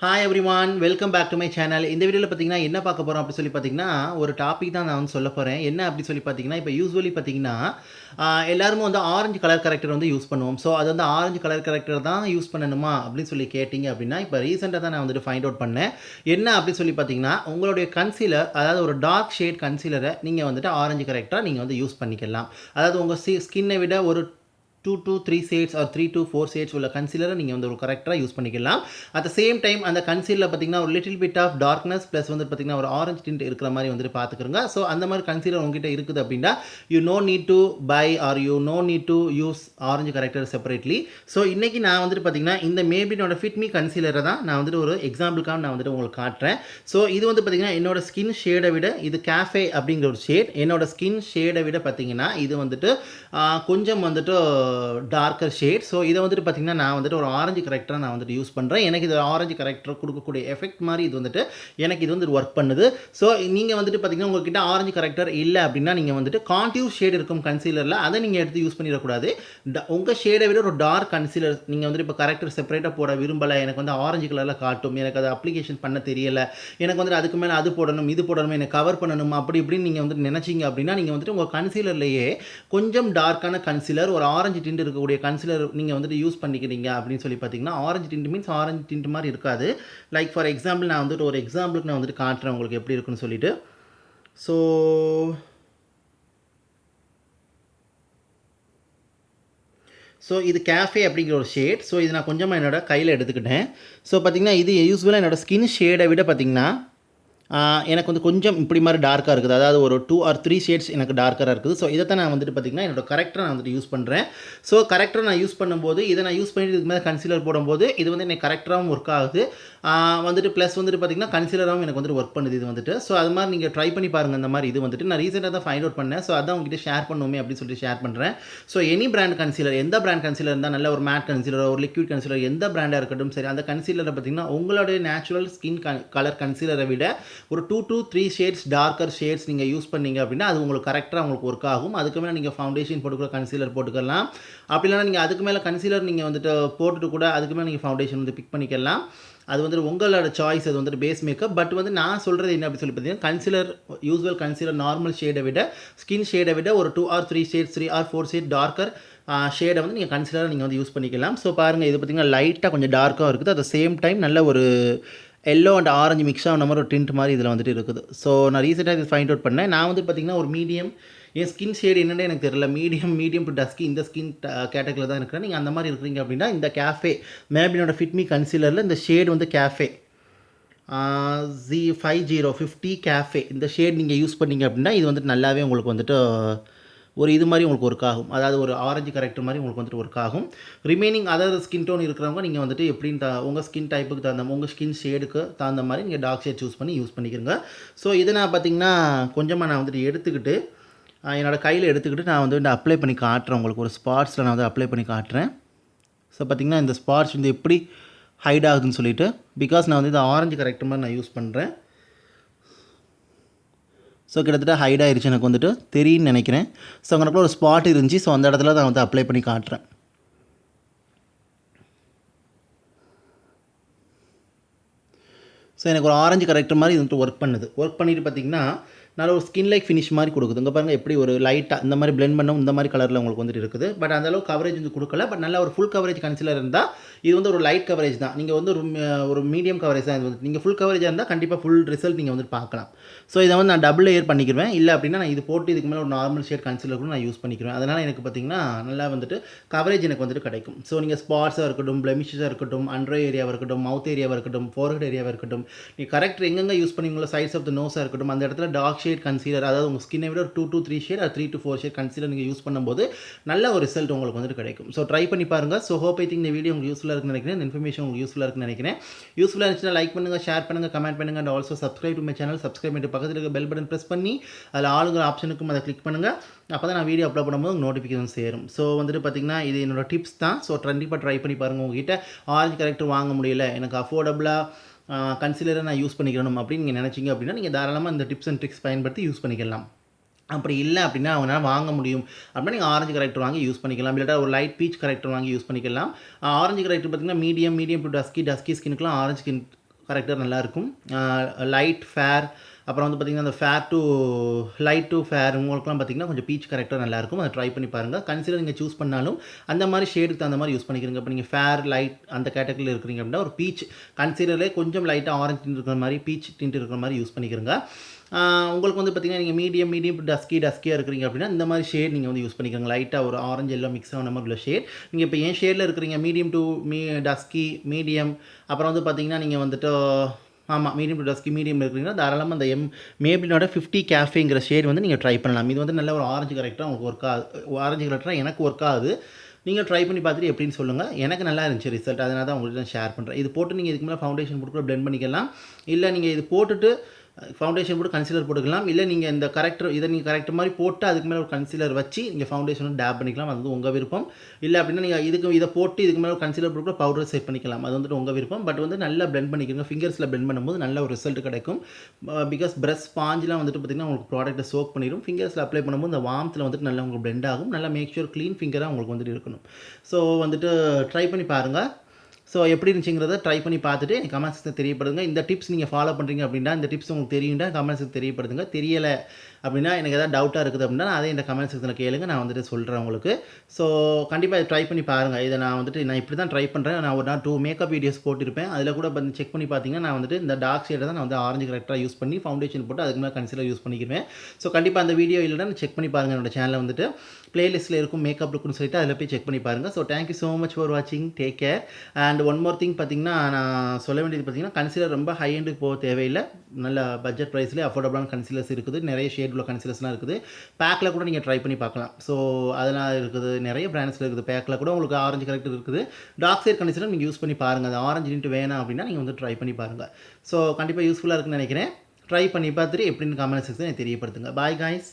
Hi everyone, welcome back to my channel. இந்த வீடியோவில் பார்த்தீங்கன்னா என்ன பார்க்க போகிறோம் அப்படி சொல்லி பார்த்தீங்கன்னா, ஒரு டாபிக் தான் நான் வந்து சொல்ல போகிறேன். என்ன அப்படி சொல்லி பார்த்தீங்கன்னா, இப்போ யூசுவலி பார்த்தீங்கன்னா எல்லாருமே வந்து ஆரஞ்சு கலர் கரெக்டர் வந்து யூஸ் பண்ணுவோம். ஸோ அது வந்து ஆரஞ்சு கலர் கரெக்டர் தான் யூஸ் பண்ணணுமா அப்படின்னு சொல்லி கேட்டிங்க அப்படின்னா, இப்போ ரீசெண்டாக தான் நான் வந்துட்டு ஃபைண்ட் அவுட் பண்ணேன். என்ன அப்படி சொல்லி பார்த்தீங்கன்னா, உங்களுடைய கன்சீலர், அதாவது ஒரு டார்க் ஷேட் கன்சீலரை நீங்கள் வந்துட்டு ஆரஞ்சு கரெக்டராக நீங்கள் வந்து யூஸ் பண்ணிக்கலாம். அதாவது உங்கள் ஸ்கின்னை விட ஒரு 2 to 3 shades or 3 to 4 shades உள்ள கன்சீலரை நீங்கள் வந்து ஒரு கரெக்டராக யூஸ் பண்ணிக்கலாம். அட் த சேம் டைம் அந்த கன்சீலரில் பார்த்தீங்கன்னா ஒரு little bit of darkness plus வந்து பார்த்தீங்கன்னா ஒரு ஆரஞ்சு டிண்ட் இருக்கிற மாதிரி வந்துட்டு பார்த்துக்கிறோங்க. ஸோ அந்த மாதிரி கன்சீலர் உங்ககிட்ட இருக்குது அப்படின்னா you no need to buy or you no need to use orange corrector separately. So இன்றைக்கி நான் வந்துட்டு பார்த்தீங்கன்னா இந்த மேபினோட ஃபிட்மி கன்சீலரை தான் நான் வந்துட்டு ஒரு எக்ஸாம்பிளுக்காக நான் வந்துட்டு உங்களுக்கு காட்டுறேன். ஸோ இது வந்து பார்த்தீங்கன்னா என்னோட ஸ்கின் ஷேடை விட இது கேஃபே அப்படிங்கிற ஒரு ஷேட். என்னோட ஸ்கின் ஷேடை விட பார்த்தீங்கன்னா இது வந்துட்டு கொஞ்சம் வந்துட்டு டார்க்கர் ஷேட். ஸோ இதை வந்துட்டு பார்த்திங்கன்னா நான் வந்துட்டு ஒரு ஆரஞ்சு கரெக்டராக நான் வந்துட்டு யூஸ் பண்ணுறேன். எனக்கு இது ஆரஞ்சு கரெக்டர் கொடுக்கக்கூடிய எஃபெக்ட் மாதிரி இது வந்துட்டு எனக்கு இது வந்து ஒர்க் பண்ணுது. ஸோ நீங்கள் வந்துட்டு பார்த்திங்கன்னா உங்கள்கிட்ட ஆரஞ்சு கரெக்டர் இல்லை அப்படின்னா நீங்கள் வந்துட்டு கான்டியூர் ஷேட் இருக்கும் கன்சீலரில் அதை நீங்கள் எடுத்து யூஸ் பண்ணிடக்கூடாது. உங்கள் ஷேடை விட ஒரு டார்க் கன்சீலர் நீங்கள் வந்துட்டு இப்போ கரெக்டர் செப்பரேட்டாக போட விரும்பலை, எனக்கு வந்து ஆரஞ்சு கலரில் காட்டும், எனக்கு அதை அப்ளிகேஷன் பண்ண தெரியலை, எனக்கு வந்துட்டு அதுக்கு மேலே அது போடணும் இது போடணும், எனக்கு கவர் பண்ணணும் அப்படி இப்படின்னு நீங்கள் வந்துட்டு நினச்சிங்க அப்படின்னா நீங்கள் வந்துட்டு உங்கள் கன்சீலர்லேயே கொஞ்சம் டார்க்கான கன்சீலர், ஒரு ஆரஞ்சு டிண்ட் இருக்கக்கூடிய கன்சீலர் நீங்கள் வந்துட்டு யூஸ் பண்ணிக்கிறீங்க அப்படின்னு சொல்லி பார்த்தீங்கன்னா orange tint means orange tint மாதிரி இருக்காது. லைக் ஃபார் எக்ஸாம்பிள் நான் வந்துட்டு ஒரு எக்ஸாம்பிளுக்கு நான் வந்துட்டு காட்டுறேன் உங்களுக்கு எப்படி இருக்குன்னு சொல்லிட்டு. ஸோ இது கேஃபே அப்படிங்கிற ஒரு ஷேட். ஸோ இது நான் கொஞ்சமாக என்னோட கையில் எடுத்துக்கிட்டேன். ஸோ பார்த்தீங்கன்னா இது யூஸ்வலாக என்னோடய ஸ்கின் ஷேடை விட பார்த்திங்கன்னா எனக்கு வந்து கொஞ்சம் இப்படி மாதிரி டார்க்காக இருக்குது. அதாவது ஒரு 2 or 3 ஷேட்ஸ் எனக்கு டார்க்கராக இருக்குது. ஸோ இதை தான் நான் வந்துட்டு பார்த்திங்கன்னா என்னோட கரெக்டரை நான் வந்துட்டு யூஸ் பண்ணுறேன். ஸோ கரெக்டரை நான் யூஸ் பண்ணும்போது இதை நான் யூஸ் பண்ணிட்டு இதுக்கு மேலே கன்சீலர் போடும்போது இது வந்து எனக்கு கரெக்டராகவும் ஒர்க் ஆகுது, வந்துட்டு ப்ளஸ் வந்துட்டு பார்த்திங்கன்னா கன்சீலராகவும் எனக்கு வந்துட்டு ஒர்க் பண்ணுது இது வந்துட்டு. ஸோ அது மாதிரி நீங்கள் ட்ரை பண்ணி பாருங்கள். இந்த மாதிரி இது வந்துட்டு நான் ரீசெண்டாக தான் ஃபைண்ட் அவுட் பண்ணேன். ஸோ அதான் உங்ககிட்ட ஷேர் பண்ணுவோமே அப்படின்னு சொல்லிட்டு ஷேர் பண்ணுறேன். ஸோ எனி பிராண்ட் கன்சீலர், எந்த பிராண்ட் கன்சீலர் இருந்தால் நல்ல ஒரு மேட் கன்சீலர், ஒரு லிக்விட் கன்சீலர், எந்த பிராண்டாக இருக்கட்டும் சரி, அந்த கன்சீலரை பார்த்திங்கன்னா உங்களுடைய நேச்சுரல் ஸ்கின் கலர் கன்சீலரை விட ஒரு 2 to 3 ஷேட்ஸ் டார்க்கர் ஷேட்ஸ் நீங்கள் யூஸ் பண்ணீங்க அப்படின்னா அது உங்களுக்கு கரெக்டாக உங்களுக்கு ஒர்க் ஆகும். அதுக்கு மேலே நீங்கள் ஃபவுண்டேஷன் போட்டுக்கிற கன்சீலர் போட்டுக்கலாம். அப்படி இல்லைனா நீங்கள் அதுக்கு மேலே கன்சீலர் நீங்கள் வந்துட்டு போட்டுட்டு கூட அதுக்கு மேலே நீங்கள் ஃபவுண்டேஷன் வந்து பிக் பண்ணிக்கலாம். அது வந்துட்டு உங்களோட சாய்ஸ், அது வந்துட்டு பேஸ் மேக்கப். பட் வந்து நான் சொல்கிறது என்ன அப்படி சொல்லி பார்த்தீங்கன்னா கன்சீலர், யூஸ்வல் கன்சீலர் நார்மல் ஷேடை விட ஸ்கின் ஷேடை விட ஒரு 2 or 3 shades 3 or 4 shade darker ஷேடை வந்து நீங்கள் கன்சீலராக நீங்கள் வந்து யூஸ் பண்ணிக்கலாம். ஸோ பாருங்கள், இது பார்த்திங்கன்னா லைட்டாக கொஞ்சம் டார்க்காக இருக்குது, அட் த சேம் டைம் நல்ல ஒரு எல்லோ அண்ட் ஆரஞ்சு மிக்ஸ் ஆன மாதிரி ஒரு டிண்ட் மாதிரி இதில் வந்துட்டு இருக்குது. ஸோ நான் ரீசெண்டாக இது ஃபைண்ட் அவுட் பண்ணேன். நான் வந்து பார்த்திங்கன்னா ஒரு மீடியம், என் ஸ்கின் ஷேடு என்னென்னு எனக்கு தெரியல, மீடியம் டு டஸ்கி இந்த ஸ்கின் கேட்டகரியில் தான் இருக்கிறேன். நீங்கள் அந்த மாதிரி இருக்கிறீங்க அப்படின்னா இந்த கேஃபே மேபினோட ஃபிட்மி கன்சீலரில் இந்த ஷேடு வந்து கேஃபே Z50 கேஃபே இந்த ஷேட் நீங்கள் யூஸ் பண்ணிங்க அப்படின்னா இது வந்துட்டு நல்லாவே உங்களுக்கு வந்துட்டு ஒரு இது மாதிரி உங்களுக்கு ஒர்க் ஆகும். அதாவது ஒரு ஆரஞ்சு கரெக்டர் மாதிரி உங்களுக்கு வந்துட்டு ஒர்க் ஆகும். ரிமைனிங் அதர் ஸ்கின் டோன் இருக்கிறவங்க நீங்கள் வந்துட்டு எப்படின்னு உங்கள் ஸ்கின் டைப்புக்கு தகுந்த, உங்கள் ஸ்கின் ஷேடுக்கு தகுந்த மாதிரி நீங்கள் டார்க் ஷேட் சூஸ் பண்ணி யூஸ் பண்ணிக்கிறங்க. ஸோ இதை நான் பார்த்திங்கன்னா கொஞ்சமாக நான் வந்துட்டு எடுத்துக்கிட்டு என்னோடய கையில் எடுத்துக்கிட்டு நான் வந்து அப்ளை பண்ணி காட்டுறேன் உங்களுக்கு. ஒரு ஸ்பாட்ஸில் நான் வந்து அப்ளை பண்ணி காட்டுறேன். ஸோ பார்த்திங்கன்னா இந்த ஸ்பாட்ஸ் வந்து எப்படி ஹைட் ஆகுதுன்னு சொல்லிட்டு, பிகாஸ் நான் வந்து இந்த ஆரஞ்சு கரெக்டர் மாதிரி நான் யூஸ் பண்ணுறேன். ஸோ கிட்டத்தட்ட ஹைட் ஆகிடுச்சு, எனக்கு வந்துட்டு தெரியும்னு நினைக்கிறேன். ஸோ அங்கே ஒரு ஸ்பாட் இருந்துச்சு. ஸோ அந்த இடத்துல நான் வந்து அப்ளை பண்ணி காட்டுறேன். ஸோ எனக்கு ஒரு ஆரஞ்சு கரெக்டர் மாதிரி இது வந்துட்டு ஒர்க் பண்ணுது. ஒர்க் பண்ணிட்டு பார்த்திங்கன்னா நல்ல ஒரு ஸ்கின் லைக் ஃபினிஷ் மாதிரி கொடுக்குது. இங்கே பாருங்கள் எப்படி ஒரு லைட்டாக இந்த மாதிரி பிளெண்ட் பண்ணவும் இந்த மாதிரி கலரில் உங்களுக்கு வந்துட்டு இருக்குது. பட் அந்தளவு கவரேஜ் வந்து கொடுக்கல. பட் நல்ல ஒரு ஃபுல் கவரேஜ் கன்சீலர் இருந்தால் இது வந்து ஒரு லைட் கவரேஜ் தான். நீங்கள் வந்து ஒரு மீடியம் கவரேஜ் தான் இது வந்து. நீங்கள் ஃபுல் கவரேஜாக இருந்தால் கண்டிப்பாக ஃபுல் ரிசல்ட் நீங்கள் வந்து பார்க்கலாம். ஸோ இதை வந்து நான் டபுள் லேயர் பண்ணிக்கிறேன். இல்லை அப்படின்னா நான் இது போட்டு இதுக்கு மேலே ஒரு நார்மல் ஷேட் கன்சீலர் கூட நான் யூஸ் பண்ணிக்கிறேன். அதனால் எனக்கு பார்த்திங்கன்னா நல்லா வந்துட்டு கவரேஜ் எனக்கு வந்துட்டு கிடைக்கும். ஸோ நீங்கள் ஸ்பாட்ஸாக இருக்கட்டும், பிளெமிஷஸாக இருக்கட்டும், அண்டர் ஏரியாவாக இருக்கட்டும், மவுத் ஏரியாவாக இருக்கட்டும், ஃபோர்ஹெட் ஏரியாவாக இருக்கட்டும், நீங்கள் கரெக்ட் எங்கெங்கே யூஸ் பண்ணிங்களோ சைட்ஸ் ஆஃப் த நோஸாக இருக்கட்டும், அந்த இடத்துல டார்க் ஷேட் கன்சீலர், அதாவது உங்கள் ஸ்கின்னை விட ஒரு 2 to 3 shade or 3 to 4 shade concealer நீங்கள் யூஸ் பண்ணும்போது நல்ல ஒரு ரிசல்ட் உங்களுக்கு வந்துட்டு கிடைக்கும். ஸோ ட்ரை பண்ணி பாருங்கள். ஸோ ஹோப் ஐ திங்க் இந்த வீடியோ உங்களுக்கு யூஸ்ஃபுல்லாக இருக்குன்னு நினைக்கிறேன். இந்த இன்ஃபர்மேஷன் உங்களுக்கு யூஸ்ஃபுல்லாக இருக்குன்னு நினைக்கிறேன். யூஸ்ஃபுல்லாக இருந்துச்சுன்னா லைக் பண்ணுங்கள், ஷேர் பண்ணுங்கள், கமெண்ட் பண்ணுங்கள். And also subscribe to my channel. Subscribe பண்ணிட்டு பக்கத்தில் இருக்க பெல் பட்டன் ப்ரெஸ் பண்ணி அதில் ஆளுங்கிற ஆப்ஷனுக்கும் அதை கிளிக் பண்ணுங்கள். அப்போ தான் நான் வீடியோ அப்லோட் பண்ணும்போது நோட்டிஃபிகேஷன் சேரும். ஸோ வந்துட்டு பார்த்திங்கன்னா இது என்னோட டிப்ஸ் தான். ஸோ கண்டிப்பாக ட்ரை பண்ணி பாருங்கள். உங்ககிட்ட ஆரஞ்சு கரெக்டர் வாங்க முடியல, எனக்கு அஃபோர்டபுளாக கன்சீலரை நான் யூஸ் பண்ணிக்கணும் அப்படின்னு நீங்கள் நினச்சிங்க அப்படின்னா நீங்கள் தாராளமாக இந்த டிப்ஸ் அண்ட் ட்ரிக்ஸ் பயன்படுத்தி யூஸ் பண்ணிக்கலாம். அப்படி இல்லை அப்படின்னா அவங்களால வாங்க முடியும் அப்படின்னா நீங்கள் ஆரஞ்சு கரெக்டர் வாங்கி யூஸ் பண்ணிக்கலாம். இல்லாட்டா ஒரு லைட் பீச் கரெக்டர் வாங்கி யூஸ் பண்ணிக்கலாம். ஆரஞ்சு கரெக்டர் பார்த்திங்கன்னா மீடியம் டு டஸ்கி ஸ்கின்னுக்குலாம் ஆரஞ்சு கரெக்டர் நல்லாயிருக்கும். லைட், ஃபேர், அப்புறம் வந்து பார்த்திங்கன்னா அந்த fair to light to fair உங்களுக்குலாம் பார்த்திங்கன்னா கொஞ்சம் பீச் கரெக்டர் நல்லாயிருக்கும். அதை ட்ரை பண்ணி பாருங்கள். கன்சிலர் நீங்கள் சூஸ் பண்ணாலும் அந்த மாதிரி ஷேடுக்கு தகுந்த மாதிரி யூஸ் பண்ணிக்கிறீங்க. இப்போ நீங்கள் ஃபேர், லைட் அந்த கேட்டகரியில் இருக்கிறீங்க அப்படின்னா ஒரு பீச் கன்சிலர்லேயே கொஞ்சம் லைட்டாக ஆரஞ்சு டிண்ட் இருக்கிற மாதிரி, பீச் டிண்ட் இருக்கிற மாதிரி யூஸ் பண்ணிக்கிறங்க. உங்களுக்கு வந்து பார்த்திங்கன்னா நீங்கள் மீடியம் டஸ்கியாக இருக்கிறீங்க அப்படின்னா இந்த மாதிரி ஷேட் நீங்கள் வந்து யூஸ் பண்ணிக்கோங்க. லைட்டாக ஒரு ஆரஞ்சு எல்லாம் மிக்ஸ் ஆன மாதிரி உள்ள ஷேட். நீங்கள் இப்போ ஏன் ஷேடில் இருக்கிறீங்க மீடியம் டு டஸ்கி, மீடியம், அப்புறம் வந்து பார்த்திங்கன்னா நீங்கள் வந்துட்டு மீடியம் டு டஸ்கி மீடியம் இருக்கிறீங்கன்னா தாராளமாக அந்த மேபிளோட 50 கேஃபேங்கிற ஷேட் வந்து நீங்கள் ட்ரை பண்ணலாம். இது வந்து நல்ல ஒரு ஆரஞ்சு கரெக்டாக உங்களுக்கு ஒர்க் ஆகுது. ஆரஞ்சு கரெக்டாக எனக்கு ஒர்க் ஆகுது. நீங்கள் ட்ரை பண்ணி பார்த்துட்டு எப்படின்னு சொல்லுங்கள். எனக்கு நல்லா இருந்துச்சு ரிசல்ட். அதனால தான் உங்கள்கிட்ட நான் ஷேர் பண்ணுறேன். இது போட்டு நீங்கள் இதுக்கு மேலே ஃபவுண்டேஷன் போட்டு கூட பிளெண்ட் பண்ணிக்கலாம். இல்லை நீங்கள் இது போட்டுட்டு ஃபவுண்டேஷன் போட்டு கன்சிலர் போட்டுக்கலாம். இல்லை நீங்கள் இந்த கரெக்டர் மாதிரி போட்டு அதுக்கு மேலே ஒரு கன்சிலர் வச்சு நீங்கள் ஃபவுண்டேஷனும் டேப் பண்ணிக்கலாம். அது வந்து உங்கள் விருப்பம். இல்லை அப்படின்னா நீங்கள் இதை போட்டு இதுக்கு மேலே ஒரு கன்சிலர் போட்டு பவுடர் செட் பண்ணிக்கலாம். அது வந்துட்டு உங்கள் விருப்பம். பட் வந்து நல்லா பிளெண்ட் பண்ணிக்கிறங்க. ஃபிங்கர்ஸில் பிளெண்ட் பண்ணும்போது நல்ல ஒரு ரிசல்ட் கிடைக்கும். பிகாஸ் பிரஷ் ஸ்பாஞ்செலாம் வந்துட்டு பார்த்திங்கன்னா உங்களுக்கு ப்ராடக்ட்டை சோக் பண்ணிடும். ஃபிங்கர்ஸில் அப்ளை பண்ணும்போது இந்த வார்ம்த்தில் வந்துட்டு நல்லா உங்களுக்கு பிளெண்ட் ஆகும். நல்லா மேக் ஷூர் க்ளீன் ஃபிங்கராக உங்களுக்கு வந்துட்டு இருக்கணும். ஸோ வந்துட்டு ட்ரை பண்ணி பாருங்கள். ஸோ எப்படி இருந்துச்சுங்கிறத ட்ரை பண்ணி பார்த்துட்டு எனக்கு கமெண்ட் செக்ஷனில் தெரியப்படுங்க. இந்த டிப்ஸ் நீங்கள் ஃபாலோ பண்ணுறீங்க அப்படின்னா, இந்த டிப்ஸ் உங்களுக்கு தெரியும்னா கமெண்ட் செக்ஷனில் தெரியப்படுத்துங்க. தெரியலை அப்படின்னா எனக்கு எதாவது டவுட்டாக இருக்குது அப்படின்னா அதை இந்த கமெண்ட் செக்ஷனில் கேளுங்க. நான் வந்துட்டு சொல்கிறேன் உங்களுக்கு. ஸோ கண்டிப்பாக இதை ட்ரை பண்ணி பாருங்கள். இதை நான் இப்படி தான் ட்ரை பண்ணுறேன். நான் ஒரு 2 மேக்கப் வீடியோஸ் போட்டிருப்பேன். அதில் கூட வந்து செக் பண்ணி பார்த்தீங்கன்னா நான் வந்துட்டு இந்த டார்க் ஷேடை தான் நான் வந்து ஆரஞ்சு கரெக்டாக யூஸ் பண்ணி ஃபவுண்டேஷன் போட்டு அதுக்கு மேலே கன்சிலர் யூஸ் பண்ணிக்கிறேன். ஸோ கண்டிப்பாக அந்த வீடியோ இல்லைன்னா செக் பண்ணி பாருங்கள். என்னோட சேனலில் வந்துட்டு பிளேலிஸ்ட்டில் இருக்கும் மேக்கப் லுக்குன்னு சொல்லிட்டு அதில் போய் செக் பண்ணி பாருங்கள். So thank you so much for வாட்சிங். Take care. And one more thing பார்த்தீங்கன்னா நான் சொல்ல வேண்டியது பார்த்தீங்கன்னா கன்சிலர் ரொம்ப ஹை எண்டுக்கு போக தேவையில்லை. நல்ல பட்ஜெட் ப்ரைஸ்லேயே அஃபோர்டபுளான கன்சிலர்ஸ் இருக்குது. நிறைய ஷேட் உள்ள கன்சிலர்ஸ்லாம் இருக்குது. பேக்கில் கூட நீங்கள் ட்ரை பண்ணி பார்க்கலாம். ஸோ அதெல்லாம் இருக்குது. நிறைய பிராண்ட்ஸில் இருக்குது. பேக்கில் கூட உங்களுக்கு ஆரஞ்சு கரெக்டர் இருக்குது. டார்க் சைட் கன்சிலர் நீங்கள் யூஸ் பண்ணி பாருங்கள். அது ஆரஞ்சு டிண்ட் வேணாம் அப்படின்னா நீங்கள் வந்து ட்ரை பண்ணி பாருங்கள். ஸோ கண்டிப்பாக யூஸ்ஃபுல்லாக இருக்குன்னு நினைக்கிறேன். ட்ரை பண்ணி பார்த்துட்டு எப்படின்னு கமெண்ட் செக்ஷனில் தெரியப்படுத்துங்க. Bye guys.